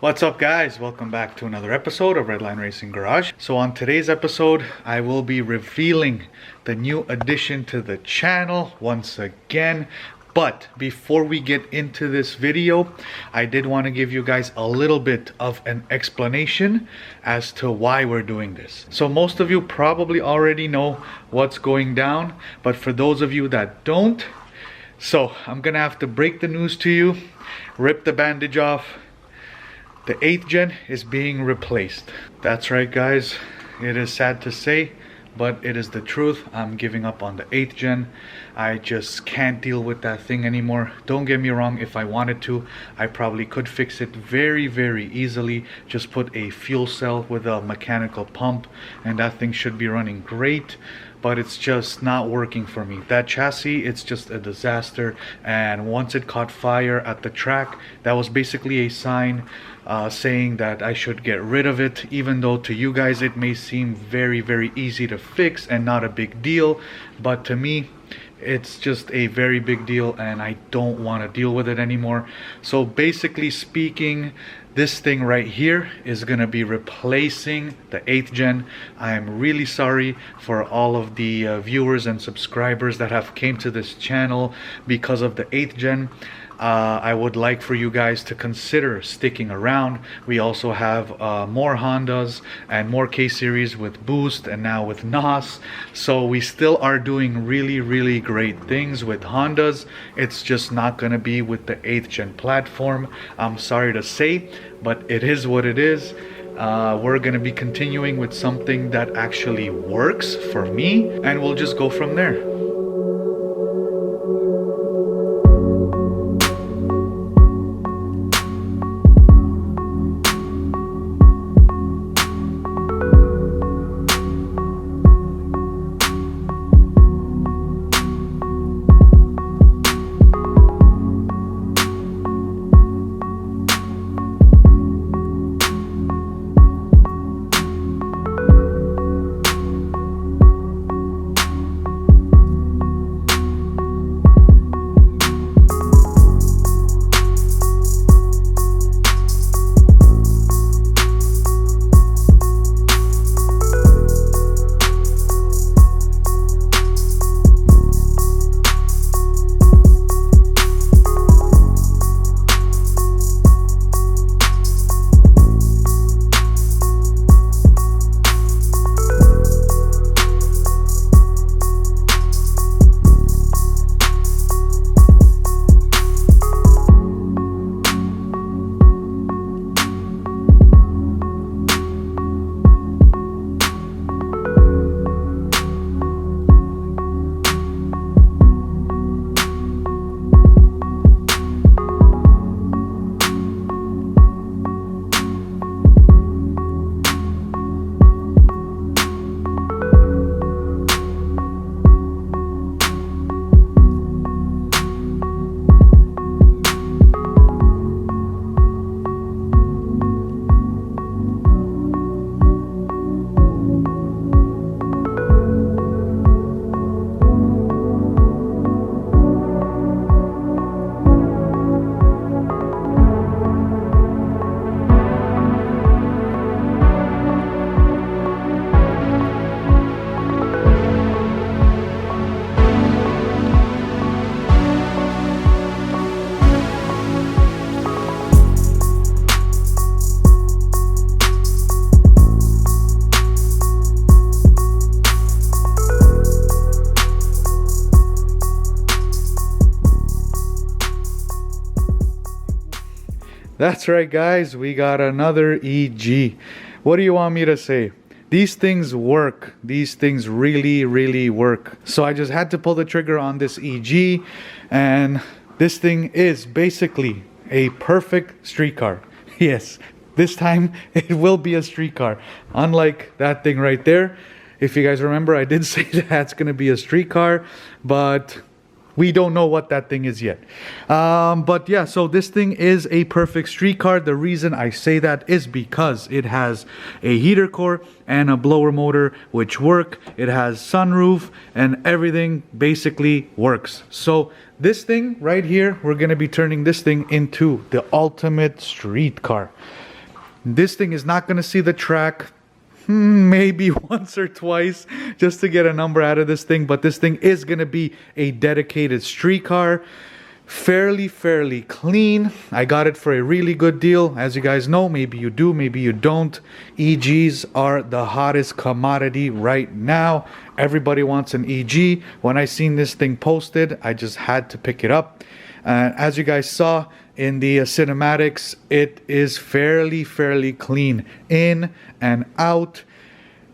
What's up guys? Welcome back to another episode of Redline Racing Garage. So on today's episode, I will be revealing the new addition to the channel once again. But before we get into this video, I did want to give you guys a little bit of an explanation as to why we're doing this. So most of you probably already know what's going down, but for those of you that don't, so I'm gonna have to break the news to you, rip the bandage off. The 8th gen is being replaced. That's right guys, it is sad to say, but it is the truth. I'm giving up on the 8th gen. I just can't deal with that thing anymore. Don't get me wrong, if I wanted to, I probably could fix it very easily. Just put a fuel cell with a mechanical pump and that thing should be running great. But it's just not working for me. That chassis, it's just a disaster. And once it caught fire at the track, that was basically a sign saying that I should get rid of it, even though to you guys it may seem very easy to fix and not a big deal, but to me it's just a very big deal and I don't want to deal with it anymore. So basically speaking, this thing right here is going to be replacing the 8th gen. I am really sorry for all of the viewers and subscribers that have came to this channel because of the 8th gen. I would like for you guys to consider sticking around. We also have more Hondas and more K-Series with Boost and now with NOS. So we still are doing really great things with Hondas. It's just not going to be with the 8th gen platform. I'm sorry to say, but it is what it is. We're going to be continuing with something that actually works for me, and we'll just go from there. That's right guys, we got another EG. What do you want me to say? These things work. These things really work. So I just had to pull the trigger on this EG, and this thing is basically a perfect street car. Yes, this time it will be a street car. Unlike that thing right there. If you guys remember, I did say that's gonna be a street car, but we don't know what that thing is yet. But yeah, so this thing is a perfect street car. The reason I say that is because it has a heater core and a blower motor which work. It has sunroof and everything basically works. So this thing right here, we're gonna be turning this thing into the ultimate street car. This thing is not going to see the track maybe once or twice just to get a number out of this thing, but this thing is going to be a dedicated street car. Fairly clean. I got it for a really good deal. As you guys know, maybe you do, maybe you don't, EGs are the hottest commodity right now. Everybody wants an EG. When I seen this thing posted, I just had to pick it up. As you guys saw in the cinematics, it is fairly clean in and out.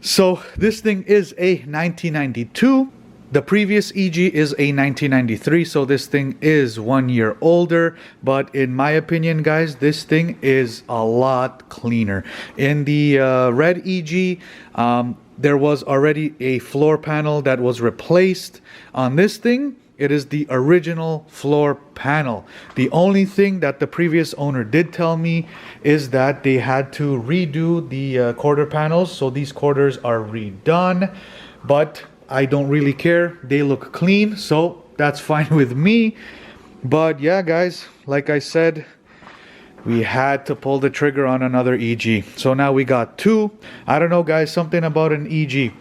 So this thing is a 1992. The previous EG is a 1993, so this thing is 1 year older. But in my opinion, guys, this thing is a lot cleaner. In the red EG, there was already a floor panel that was replaced. On this thing, it is the original floor panel. The only thing that the previous owner did tell me is that they had to redo the quarter panels, so these quarters are redone. But I don't really care. They look clean, so that's fine with me. But yeah, guys, like I said, we had to pull the trigger on another EG. So now we got two. I don't know, guys, something about an EG.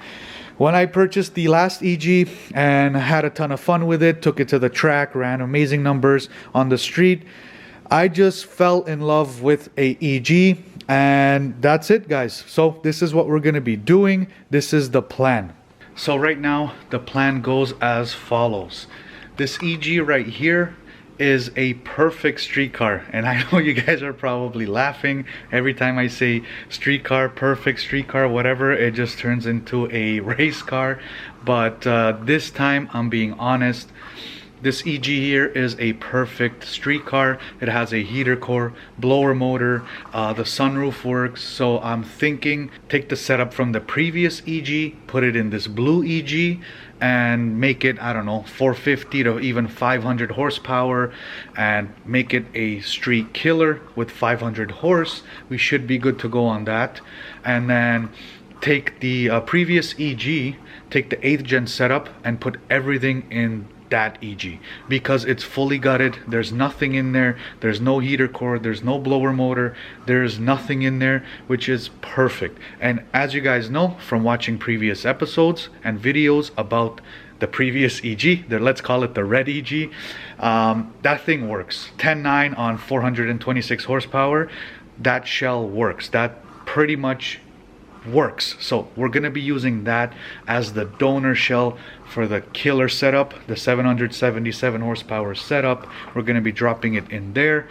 When I purchased the last EG and had a ton of fun with it, took it to the track, ran amazing numbers on the street, I just fell in love with a EG, and that's it, guys. So this is what we're gonna be doing. This is the plan. So right now, the plan goes as follows. This EG right here is a perfect street car. And I know you guys are probably laughing every time I say street car, perfect street car, whatever. It just turns into a race car. But this time, I'm being honest. This EG here is a perfect street car. It has a heater core, blower motor, the sunroof works. So I'm thinking take the setup from the previous EG, put it in this blue EG, and make it, I don't know, 450 to even 500 horsepower, and make it a street killer with 500 horse. We should be good to go on that. And then take the previous EG, take the 8th gen setup, and put everything in that EG, because it's fully gutted. There's nothing in there. There's no heater core, there's no blower motor, there's nothing in there, which is perfect. And as you guys know from watching previous episodes and videos about the previous EG, let's call it the red EG, that thing works. 10.9 on 426 horsepower. That shell works. That pretty much works. So we're gonna be using that as the donor shell for the killer setup, the 777 horsepower setup. We're gonna be dropping it in there.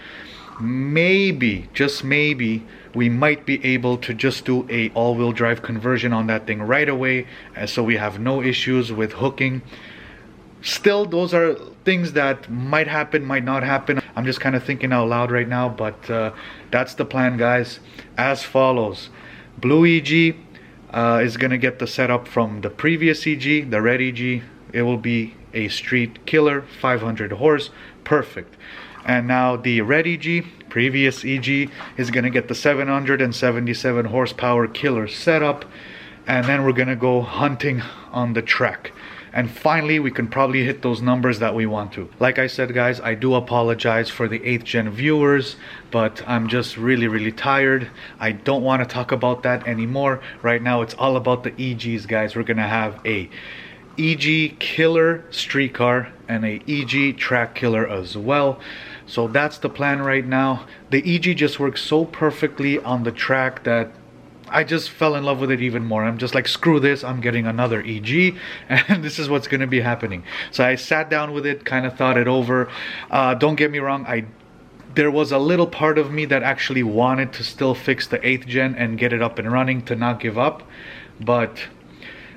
Maybe, just maybe, we might be able to just do a all-wheel drive conversion on that thing right away, so we have no issues with hooking. Still, those are things that might happen, might not happen. I'm just kind of thinking out loud right now, but that's the plan, guys, as follows. Blue EG is going to get the setup from the previous EG, the red EG. It will be a street killer, 500 horse, perfect. And now the red EG, previous EG, is going to get the 777 horsepower killer setup. And then we're going to go hunting on the track. And finally, we can probably hit those numbers that we want to. Like I said, guys, I do apologize for the 8th gen viewers, but I'm just really tired. I don't want to talk about that anymore. Right now, it's all about the EGs, guys. We're gonna have a EG killer street car and a EG track killer as well. So that's the plan right now. The EG just works so perfectly on the track that I just fell in love with it even more. I'm just like, screw this, I'm getting another EG, and this is what's going to be happening. So I sat down with it, kind of thought it over. Don't get me wrong, there was a little part of me that actually wanted to still fix the 8th gen and get it up and running, to not give up. But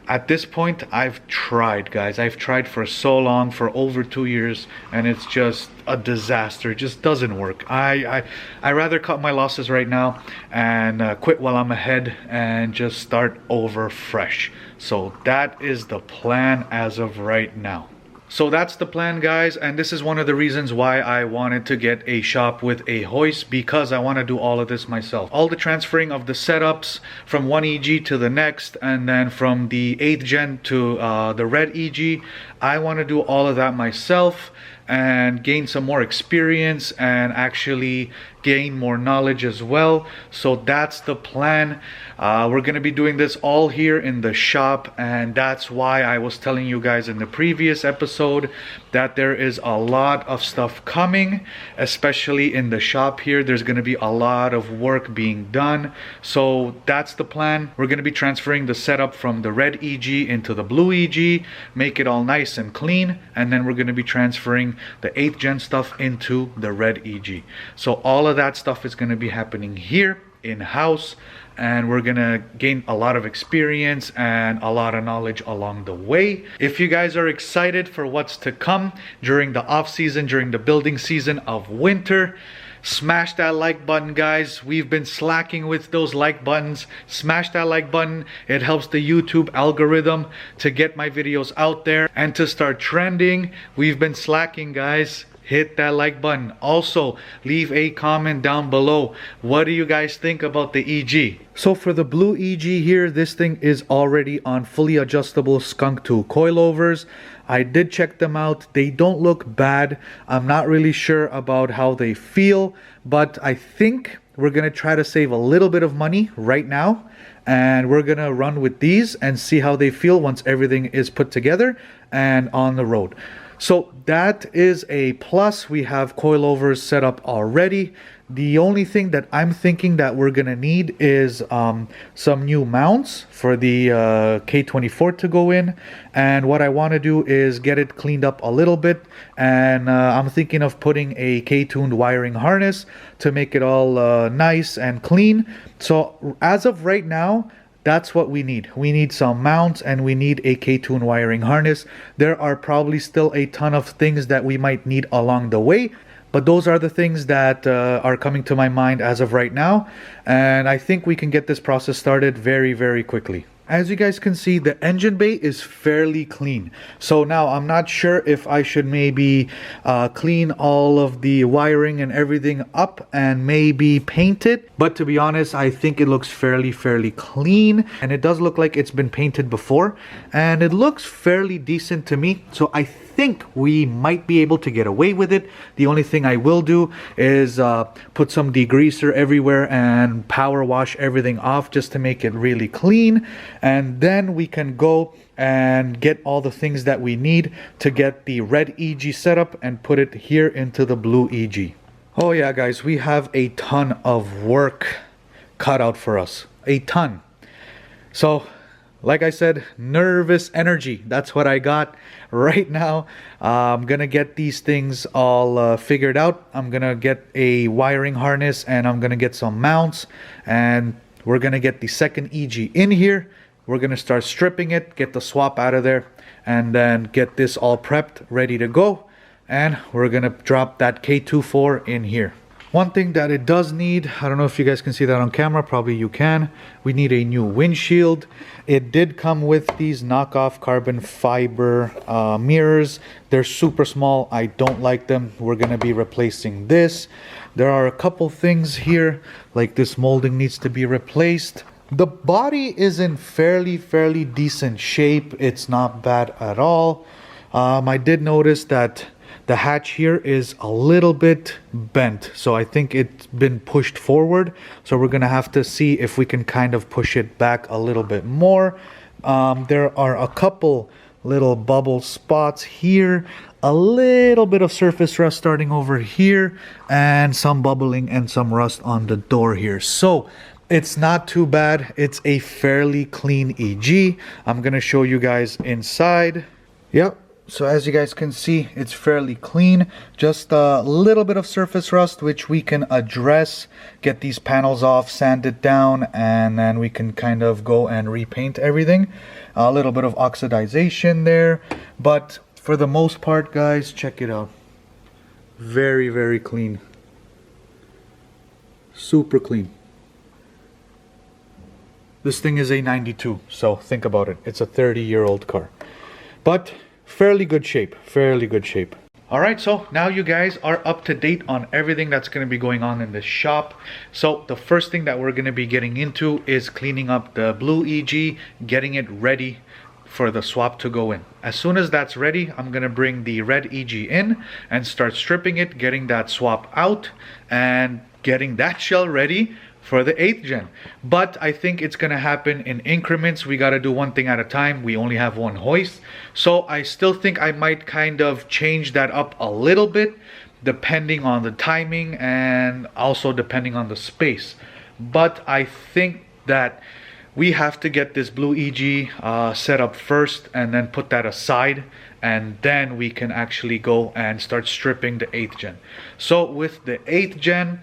at this point, I've tried, guys. I've tried for so long, for over 2 years, and it's just a disaster. It just doesn't work. I rather cut my losses right now and quit while I'm ahead and just start over fresh. So that is the plan as of right now. So that's the plan, guys, and this is one of the reasons why I wanted to get a shop with a hoist, because I want to do all of this myself. All the transferring of the setups from one EG to the next, and then from the 8th gen to the red EG, I want to do all of that myself and gain some more experience and actually gain more knowledge as well. So that's the plan. We're going to be doing this all here in the shop, and that's why I was telling you guys in the previous episode that there is a lot of stuff coming, especially in the shop here. There's going to be a lot of work being done. So that's the plan. We're going to be transferring the setup from the red EG into the blue EG, make it all nice and clean, and then we're going to be transferring the 8th gen stuff into the red EG. So all of that stuff is going to be happening here in-house, and we're gonna gain a lot of experience and a lot of knowledge along the way. If you guys are excited for what's to come during the off season, during the building season of winter, smash that like button, guys. We've been slacking with those like buttons. Smash that like button. It helps the YouTube algorithm to get my videos out there and to start trending. We've been slacking, guys. Hit that like button. Also, leave a comment down below. What do you guys think about the EG? So for the blue EG here, this thing is already on fully adjustable skunk tube coilovers. I did check them out. They don't look bad. I'm not really sure about how they feel, but I think we're gonna try to save a little bit of money right now, and we're gonna run with these and see how they feel once everything is put together and on the road. So that is a plus. We have coilovers set up already. The only thing that I'm thinking that we're gonna need is some new mounts for the K24 to go in. And what I want to do is get it cleaned up a little bit. And I'm thinking of putting a K-tuned wiring harness to make it all nice and clean. So as of right now, that's what we need. We need some mounts and we need a K-tune wiring harness. There are probably still a ton of things that we might need along the way, but those are the things that are coming to my mind as of right now. And I think we can get this process started very, very quickly. As you guys can see, the engine bay is fairly clean. So now I'm not sure if I should maybe clean all of the wiring and everything up and maybe paint it. But to be honest, I think it looks fairly clean. And it does look like it's been painted before. And it looks fairly decent to me. So I think we might be able to get away with it. The only thing I will do is put some degreaser everywhere and power wash everything off just to make it really clean. And then we can go and get all the things that we need to get the red EG set up and put it here into the blue EG. Oh yeah, guys, we have a ton of work cut out for us. A ton. So, like I said, nervous energy. That's what I got right now. I'm gonna get these things all figured out. I'm gonna get a wiring harness and I'm gonna get some mounts, and we're gonna get the second EG in here. We're gonna start stripping it, get the swap out of there, and then get this all prepped, ready to go. And we're gonna drop that K24 in here. One thing that it does need, I don't know if you guys can see that on camera, probably you can. We need a new windshield. It did come with these knockoff carbon fiber mirrors. They're super small. I don't like them. We're gonna be replacing this. There are a couple things here, like this molding needs to be replaced. The body is in fairly decent shape. It's not bad at all. I did notice that the hatch here is a little bit bent, so I think it's been pushed forward. So we're gonna have to see if we can kind of push it back a little bit more. There are a couple little bubble spots here, a little bit of surface rust starting over here, and some bubbling and some rust on the door here. So it's not too bad. It's a fairly clean EG. I'm gonna show you guys inside. Yep. So as you guys can see, it's fairly clean. Just a little bit of surface rust, which we can address, get these panels off, sand it down, and then we can kind of go and repaint everything. A little bit of oxidization there, but for the most part, guys, check it out. Very clean. Super clean. This thing is a 92, so think about it. It's a 30-year-old car. But fairly good shape. Alright, so now you guys are up to date on everything that's going to be going on in the shop. So the first thing that we're going to be getting into is cleaning up the blue EG, getting it ready for the swap to go in. As soon as that's ready, I'm going to bring the red EG in and start stripping it, getting that swap out, and getting that shell ready for the 8th gen. But I think it's gonna happen in increments. We gotta do one thing at a time. We only have one hoist. So I still think I might kind of change that up a little bit depending on the timing and also depending on the space. But I think that we have to get this blue EG set up first and then put that aside, and then we can actually go and start stripping the 8th gen. So with the 8th gen,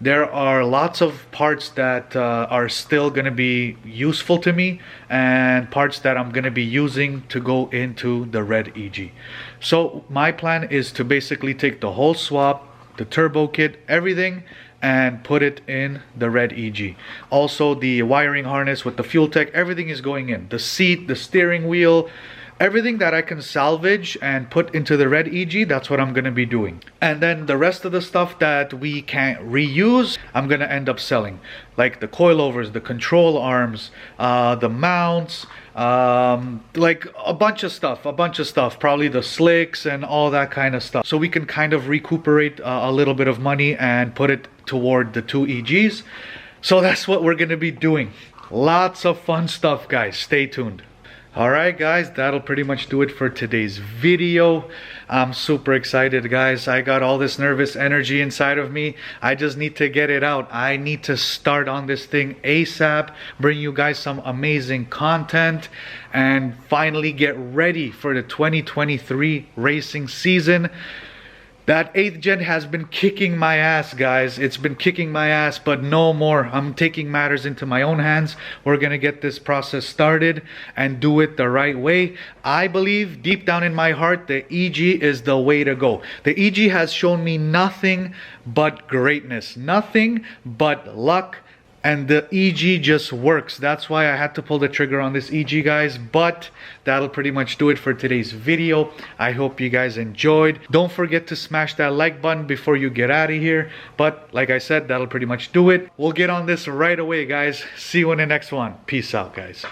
there are lots of parts that are still going to be useful to me, and parts that I'm going to be using to go into the red EG. So my plan is to basically take the whole swap, the turbo kit, everything, and put it in the red EG. Also the wiring harness with the fuel tech, everything is going in. The seat, the steering wheel, everything that I can salvage and put into the red EG, that's what I'm gonna be doing. And then the rest of the stuff that we can't reuse, I'm gonna end up selling. Like the coilovers, the control arms, the mounts, like a bunch of stuff, probably the slicks and all that kind of stuff. So we can kind of recuperate a little bit of money and put it toward the 2 EGs. So that's what we're gonna be doing. Lots of fun stuff, guys. Stay tuned. Alright guys, that'll pretty much do it for today's video. I'm super excited, guys. I got all this nervous energy inside of me. I just need to get it out. I need to start on this thing ASAP, bring you guys some amazing content, and finally get ready for the 2023 racing season. That 8th gen has been kicking my ass, guys. It's been kicking my ass, but no more. I'm taking matters into my own hands. We're gonna get this process started and do it the right way. I believe deep down in my heart, the EG is the way to go. The EG has shown me nothing but greatness, nothing but luck. And the EG just works. That's why I had to pull the trigger on this EG, guys. But that'll pretty much do it for today's video. I hope you guys enjoyed. Don't forget to smash that like button before you get out of here. But like I said, that'll pretty much do it. We'll get on this right away, guys. See you in the next one. Peace out, guys.